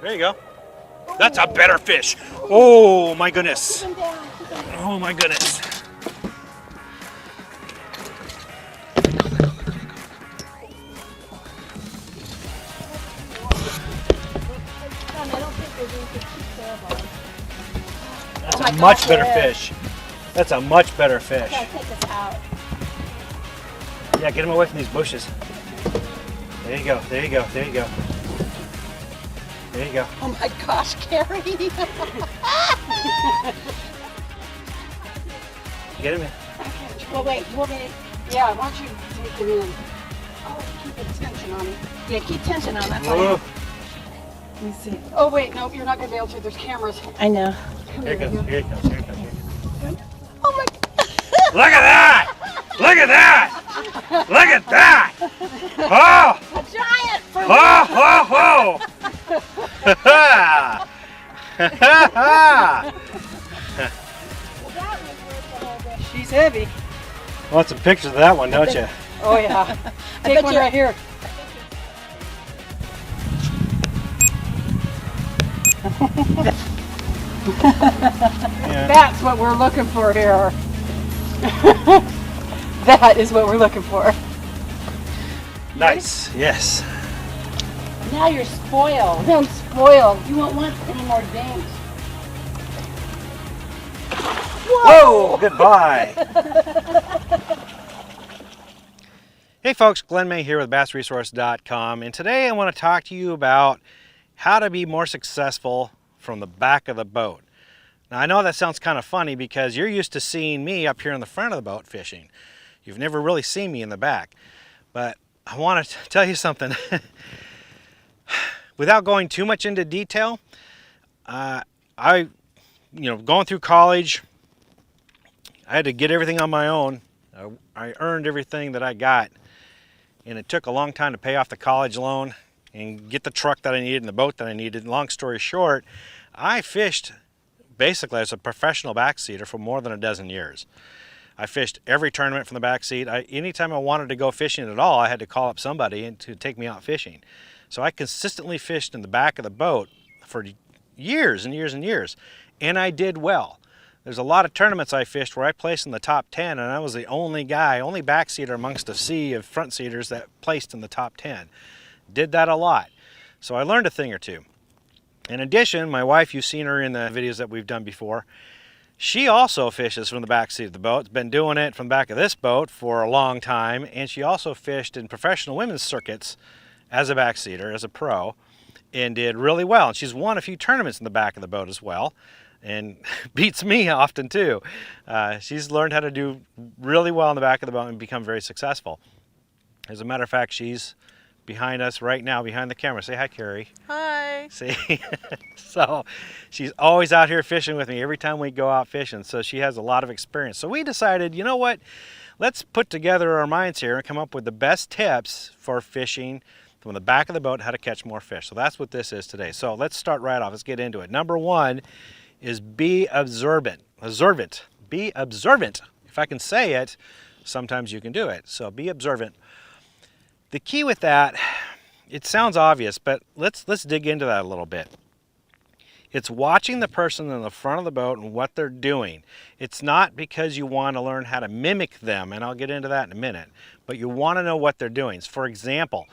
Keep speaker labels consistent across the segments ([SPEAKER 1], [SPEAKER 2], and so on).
[SPEAKER 1] There you go. That's a better fish. Oh my goodness. Oh my goodness. That's a much better fish. That's a much better fish.
[SPEAKER 2] Take us out.
[SPEAKER 1] Yeah, get him away from these bushes. There you go, there you go, there you go. There you go.
[SPEAKER 2] Oh my gosh, Carrie.
[SPEAKER 1] Get him in.
[SPEAKER 2] Okay. Well, wait, you want me to? Yeah, why don't you take him in? Oh, keep the tension on him. Yeah, keep tension on that. Let me see. Oh, wait, no, you're not going to be able to. There's cameras. I know.
[SPEAKER 1] Here it comes, here it comes, here it comes.
[SPEAKER 2] Oh my God.
[SPEAKER 1] Look at that! Look at that! Look at that! Oh!
[SPEAKER 2] A giant for
[SPEAKER 1] Oh, oh, oh!
[SPEAKER 2] She's heavy.
[SPEAKER 1] Want some pictures of that one, don't you?
[SPEAKER 2] Oh, yeah. Take one right here.
[SPEAKER 1] Yeah.
[SPEAKER 2] That's what we're looking for here. That is what we're looking for.
[SPEAKER 1] Nice, yes.
[SPEAKER 2] Now you're spoiled. I'm spoiled. You won't want any more dings.
[SPEAKER 1] Whoa, goodbye. Hey folks, Glenn May here with BassResource.com, and today I want to talk to you about how to be more successful from the back of the boat. Now I know that sounds kind of funny because you're used to seeing me up here in the front of the boat fishing. You've never really seen me in the back, but I want to tell you something. Without going too much into detail, going through college, I had to get everything on my own. I earned everything that I got, and it took a long time to pay off the college loan and get the truck that I needed and the boat that I needed. Long story short, I fished basically as a professional backseater for more than a dozen years. I fished every tournament from the backseat. Anytime I wanted to go fishing at all, I had to call up somebody to take me out fishing. So I consistently fished in the back of the boat for years and years and years, and I did well. There's a lot of tournaments I fished where I placed in the top 10, and I was the only backseater amongst a sea of front seaters that placed in the top 10. Did that a lot. So I learned a thing or two. In addition, my wife, you've seen her in the videos that we've done before, she also fishes from the back seat of the boat. Been doing it from the back of this boat for a long time, and she also fished in professional women's circuits as a backseater, as a pro, and did really well. And she's won a few tournaments in the back of the boat as well, and beats me often too. She's learned how to do really well in the back of the boat and become very successful. As a matter of fact, she's behind us right now, behind the camera. Say hi, Carrie.
[SPEAKER 3] Hi.
[SPEAKER 1] See, so she's always out here fishing with me every time we go out fishing. So she has a lot of experience. So we decided, you know what? Let's put together our minds here and come up with the best tips for fishing from the back of the boat, how to catch more fish. So that's what this is today. So let's start right off. Let's get into it. Number one is be observant. Be observant. If I can say it, sometimes you can do it. So be observant. The key with that, it sounds obvious, but let's dig into that a little bit. It's watching the person in the front of the boat and what they're doing. It's not because you want to learn how to mimic them, and I'll get into that in a minute, but you want to know what they're doing. For example,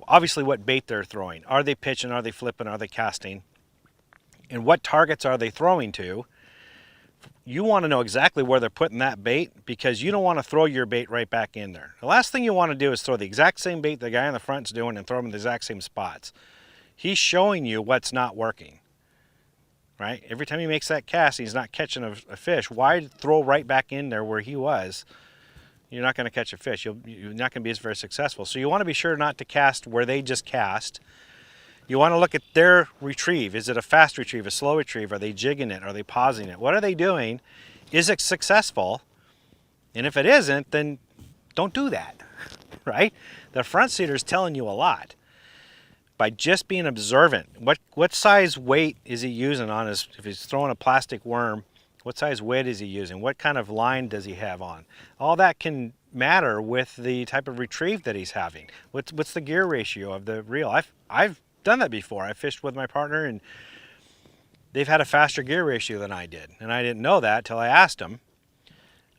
[SPEAKER 1] obviously what bait they're throwing. Are they pitching? Are they flipping? Are they casting? And what targets are they throwing to? You want to know exactly where they're putting that bait because you don't want to throw your bait right back in there. The last thing you want to do is throw the exact same bait the guy in the front's doing and throw them in the exact same spots. He's showing you what's not working, right? Every time he makes that cast, he's not catching a fish. Why throw right back in there where he was? You're not going to catch a fish. You're not going to be as very successful. So you want to be sure not to cast where they just cast. You want to look at their retrieve. Is it a fast retrieve, a slow retrieve? Are they jigging it? Are they pausing it? What are they doing? Is it successful? And if it isn't, then don't do that, right? The front seater is telling you a lot by just being observant. What size weight is he using on his, if he's throwing a plastic worm, what size weight is he using? What kind of line does he have on? All that can matter with the type of retrieve that he's having. What's the gear ratio of the reel? I've done that before. I fished with my partner, and they've had a faster gear ratio than I did, and I didn't know that till I asked them,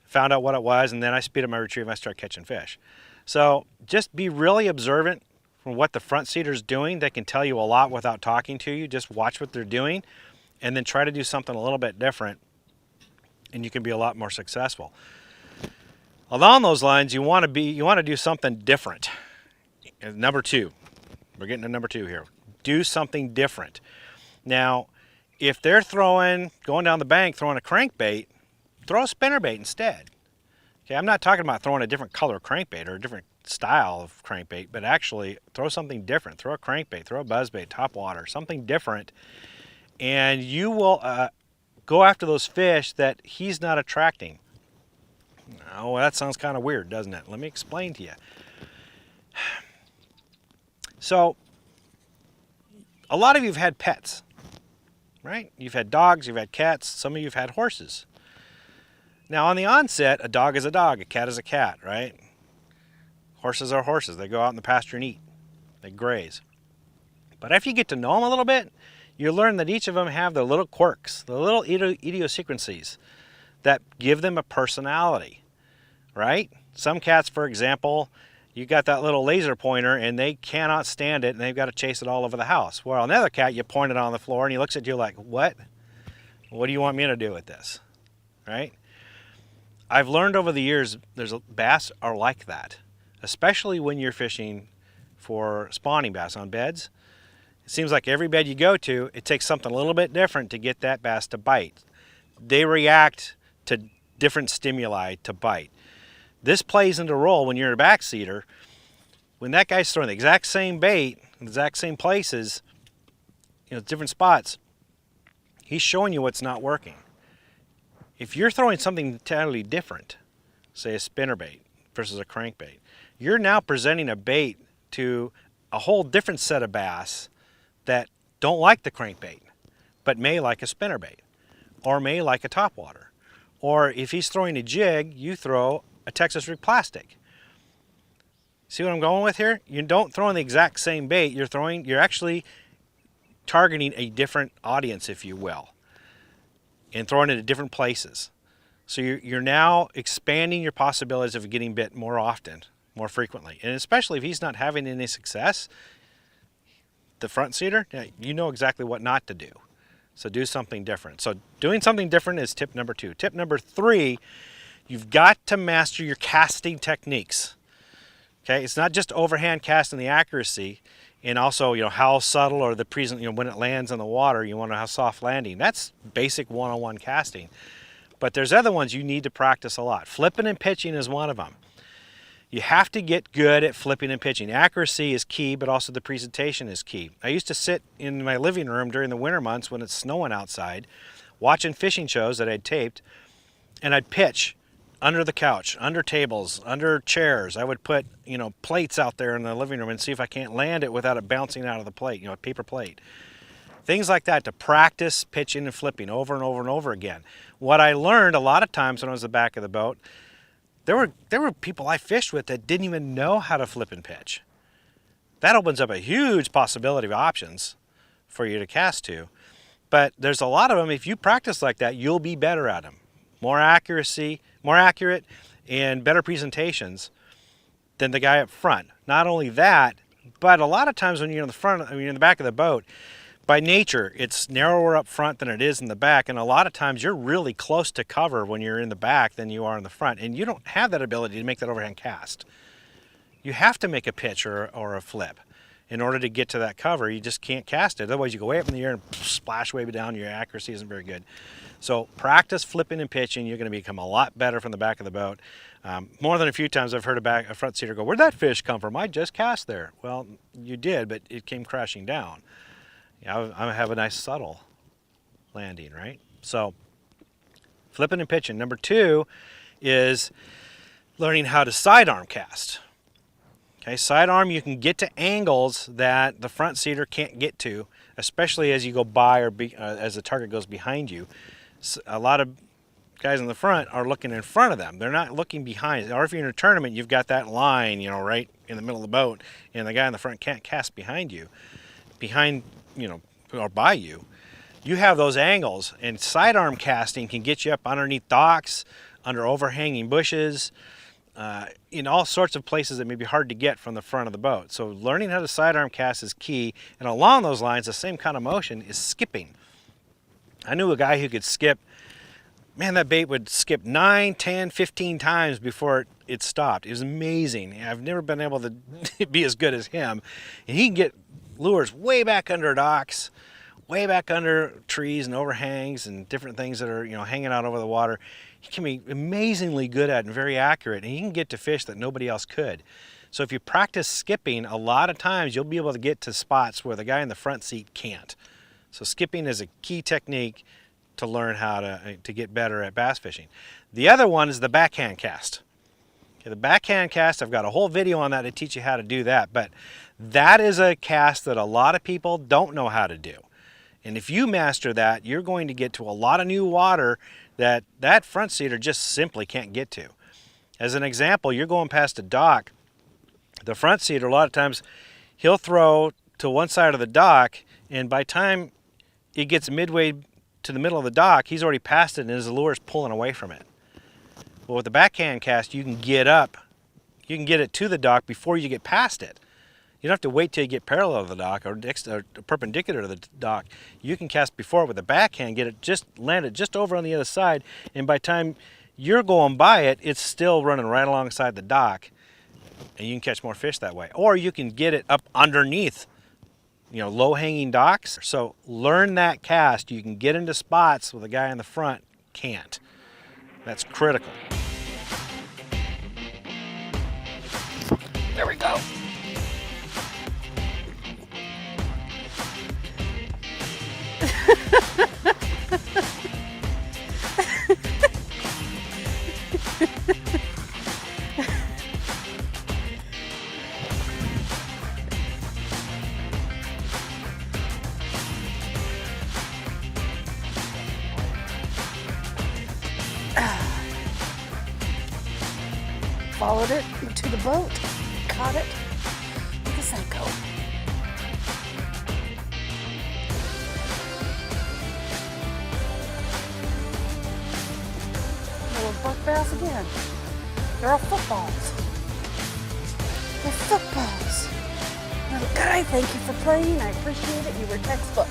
[SPEAKER 1] found out what it was, and then I speed up my retrieve and I start catching fish. So just be really observant from what the front seater's doing. They can tell you a lot without talking to you. Just watch what they're doing and then try to do something a little bit different, and you can be a lot more successful. Along those lines, you want to do something different. And number 2, we're getting to number 2 here. Do something different. Now, if they're going down the bank throwing a crankbait, throw a spinnerbait instead. Okay, I'm not talking about throwing a different color crankbait or a different style of crankbait, but actually throw something different. Throw a crankbait, throw a buzzbait, topwater, something different, and you will go after those fish that he's not attracting. Oh, that sounds kind of weird, doesn't it? Let me explain to you. So, a lot of you have had pets, right? You've had dogs, you've had cats, some of you have had horses. Now, on the onset, a dog is a dog, a cat is a cat, right? Horses are horses. They go out in the pasture and eat. They graze. But after you get to know them a little bit, you learn that each of them have their little quirks, the little idiosyncrasies that give them a personality, right? Some cats, for example, you got that little laser pointer and they cannot stand it and they've got to chase it all over the house. Well, another cat, you point it on the floor and he looks at you like, what? What do you want me to do with this, right? I've learned over the years bass are like that, especially when you're fishing for spawning bass on beds. It seems like every bed you go to, it takes something a little bit different to get that bass to bite. They react to different stimuli to bite. This plays into a role when you're a backseater. When that guy's throwing the exact same bait, in the exact same places, different spots, he's showing you what's not working. If you're throwing something entirely different, say a spinnerbait versus a crankbait, you're now presenting a bait to a whole different set of bass that don't like the crankbait, but may like a spinnerbait, or may like a topwater. Or if he's throwing a jig, you throw a Texas rig plastic. See what I'm going with here? You don't throw in the exact same bait. You're actually targeting a different audience, if you will, and throwing it at different places. So you're now expanding your possibilities of getting bit more often, more frequently. And especially if he's not having any success, the front seater, you know exactly what not to do. So do something different. So doing something different is tip number 2. Tip number 3, you've got to master your casting techniques. Okay, it's not just overhand casting, the accuracy, and also how subtle or the present, when it lands in the water, you want to have soft landing. That's basic one-on-one casting. But there's other ones you need to practice a lot. Flipping and pitching is one of them. You have to get good at flipping and pitching. Accuracy is key, but also the presentation is key. I used to sit in my living room during the winter months when it's snowing outside, watching fishing shows that I'd taped, and I'd pitch under the couch, under tables, under chairs. I would put, plates out there in the living room and see if I can't land it without it bouncing out of the plate, a paper plate. Things like that to practice pitching and flipping over and over and over again. What I learned a lot of times when I was at the back of the boat, there were people I fished with that didn't even know how to flip and pitch. That opens up a huge possibility of options for you to cast to. But there's a lot of them, if you practice like that, you'll be better at them. More accurate, and better presentations than the guy up front. Not only that, but a lot of times when you're in the back of the boat, by nature, it's narrower up front than it is in the back, and a lot of times you're really close to cover when you're in the back than you are in the front, and you don't have that ability to make that overhand cast. You have to make a pitch or a flip in order to get to that cover. You just can't cast it. Otherwise, you go way up in the air and splash way down. Your accuracy isn't very good. So practice flipping and pitching. You're going to become a lot better from the back of the boat. More than a few times I've heard a front seater go, "Where'd that fish come from? I just cast there." Well, you did, but it came crashing down. I have a nice subtle landing, right? So flipping and pitching. Number 2 is learning how to sidearm cast. Okay, sidearm, you can get to angles that the front seater can't get to, especially as you go by or as the target goes behind you. A lot of guys in the front are looking in front of them. They're not looking behind. Or if you're in a tournament, you've got that line, right in the middle of the boat, and the guy in the front can't cast behind you. behind, or by you, you have those angles, and sidearm casting can get you up underneath docks, under overhanging bushes, in all sorts of places that may be hard to get from the front of the boat. So learning how to sidearm cast is key, and along those lines, the same kind of motion is skipping. I knew a guy who could skip, man, that bait would skip 9, 10, 15 times before it stopped. It was amazing. I've never been able to be as good as him. And he can get lures way back under docks, way back under trees and overhangs and different things that are, hanging out over the water. He can be amazingly good at and very accurate, and he can get to fish that nobody else could. So if you practice skipping, a lot of times you'll be able to get to spots where the guy in the front seat can't. So skipping is a key technique to learn how to get better at bass fishing. The other one is the backhand cast. Okay, the backhand cast, I've got a whole video on that to teach you how to do that, but that is a cast that a lot of people don't know how to do. And if you master that, you're going to get to a lot of new water that front seater just simply can't get to. As an example, you're going past a dock. The front seater, a lot of times, he'll throw to one side of the dock, and by the time it gets midway to the middle of the dock, he's already passed it and his lure is pulling away from it. Well, with the backhand cast, you can get up, you can get it to the dock before you get past it. You don't have to wait till you get parallel to the dock or perpendicular to the dock. You can cast before it with the backhand, land it just over on the other side, and by the time you're going by it, it's still running right alongside the dock, and you can catch more fish that way. Or you can get it up underneath, low-hanging docks. So learn that cast. You can get into spots where the guy in the front can't. That's critical. There we go.
[SPEAKER 2] Followed it to the boat, caught it. Look at that go. Little buck bass again. They're all footballs. They're footballs. Little guy, thank you for playing. I appreciate it. You were textbook.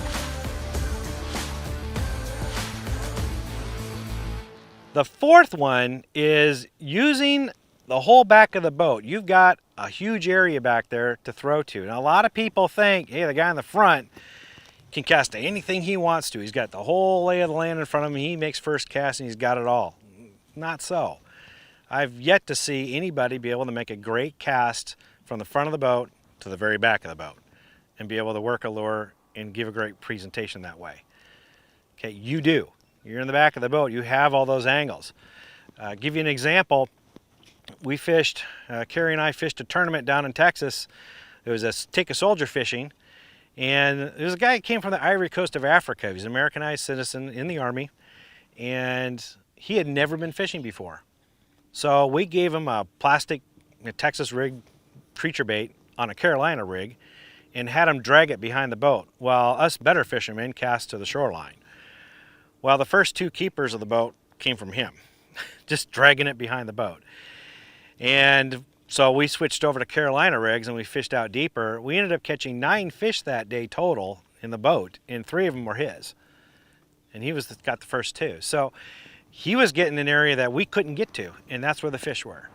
[SPEAKER 1] The fourth one is using the whole back of the boat. You've got a huge area back there to throw to. Now, a lot of people think, hey, the guy in the front can cast anything he wants to. He's got the whole lay of the land in front of him. He makes first cast and he's got it all. Not so. I've yet to see anybody be able to make a great cast from the front of the boat to the very back of the boat and be able to work a lure and give a great presentation that way. Okay, you do. You're in the back of the boat. You have all those angles. Give you an example. We fished, Carrie and I fished a tournament down in Texas. It was a take a soldier fishing, and there was a guy that came from the Ivory Coast of Africa. He's an Americanized citizen in the Army, and he had never been fishing before. So we gave him a plastic Texas rig creature bait on a Carolina rig and had him drag it behind the boat while us better fishermen cast to the shoreline. Well, the first two keepers of the boat came from him, just dragging it behind the boat. And so we switched over to Carolina rigs and we fished out deeper. We ended up catching 9 fish that day total in the boat, and 3 of them were his. And he got the first 2. So he was getting an area that we couldn't get to, and that's where the fish were.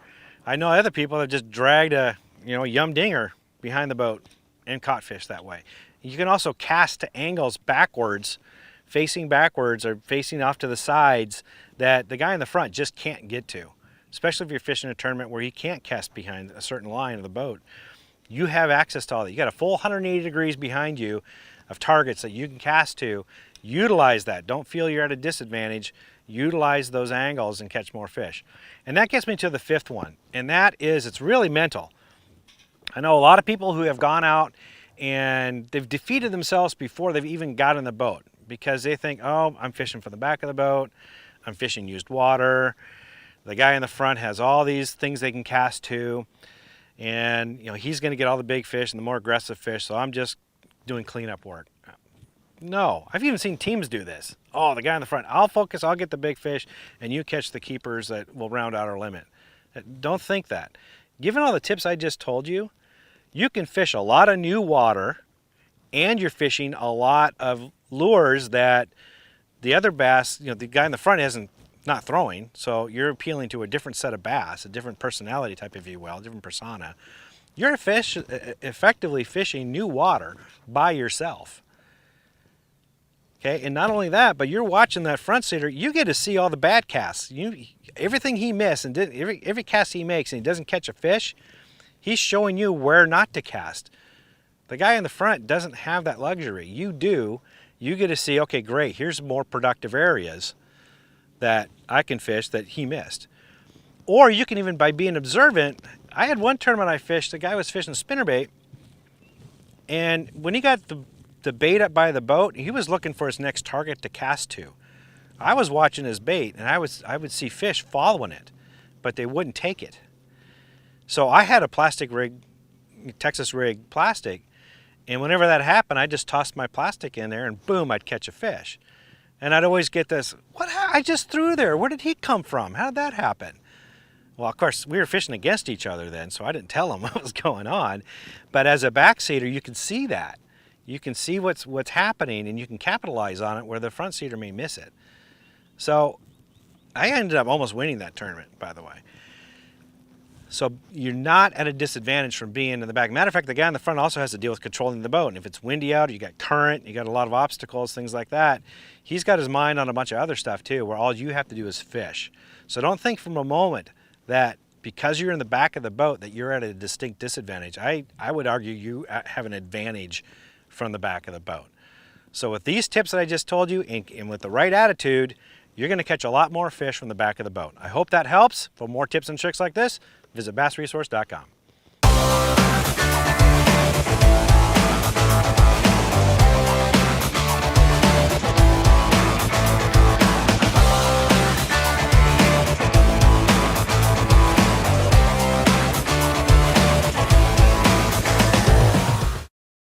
[SPEAKER 1] I know other people that just dragged a yum dinger behind the boat and caught fish that way. You can also cast to angles backwards, facing backwards or facing off to the sides that the guy in the front just can't get to. Especially if you're fishing a tournament where you can't cast behind a certain line of the boat. You have access to all that. You got a full 180 degrees behind you of targets that you can cast to. Utilize that. Don't feel you're at a disadvantage. Utilize those angles and catch more fish. And that gets me to the 5th one, and that is, it's really mental. I know a lot of people who have gone out and they've defeated themselves before they've even got in the boat because they think, oh, I'm fishing from the back of the boat. I'm fishing used water. The guy in the front has all these things they can cast to, and he's going to get all the big fish and the more aggressive fish, so I'm just doing cleanup work. No, I've even seen teams do this. Oh, the guy in the front, I'll focus, I'll get the big fish, and you catch the keepers that will round out our limit. Don't think that. Given all the tips I just told you, you can fish a lot of new water, and you're fishing a lot of lures that the other bass, you know, the guy in the front isn't not throwing, so you're appealing to a different set of bass, a different personality type, if you will, a different persona. You're effectively fishing new water by yourself. Okay, and not only that, but you're watching that front seater. You get to see all the bad casts. Everything he missed, and every cast he makes, and he doesn't catch a fish, he's showing you where not to cast. The guy in the front doesn't have that luxury. You do. You get to see, okay, great, here's more productive areas that I can fish that he missed. Or you can even, by being observant, I had one tournament I fished, the guy was fishing spinnerbait, and when he got the bait up by the boat, he was looking for his next target to cast to. I was watching his bait, and I would see fish following it, but they wouldn't take it. So I had a plastic rig, Texas rig plastic, and whenever that happened, I just tossed my plastic in there, and boom, I'd catch a fish. And I'd always get this, I just threw there. Where did he come from? How did that happen? Well, of course, we were fishing against each other then, so I didn't tell him what was going on. But as a backseater, you can see that. You can see what's happening, and you can capitalize on it where the front seater may miss it. So I ended up almost winning that tournament, by the way. So you're not at a disadvantage from being in the back. Matter of fact, the guy in the front also has to deal with controlling the boat. And if it's windy out, or you got current, you got a lot of obstacles, things like that, he's got his mind on a bunch of other stuff too, where all you have to do is fish. So don't think from a moment that because you're in the back of the boat that you're at a distinct disadvantage. I would argue you have an advantage from the back of the boat. So with these tips that I just told you, and with the right attitude, you're going to catch a lot more fish from the back of the boat. I hope that helps. For more tips and tricks like this, visit BassResource.com.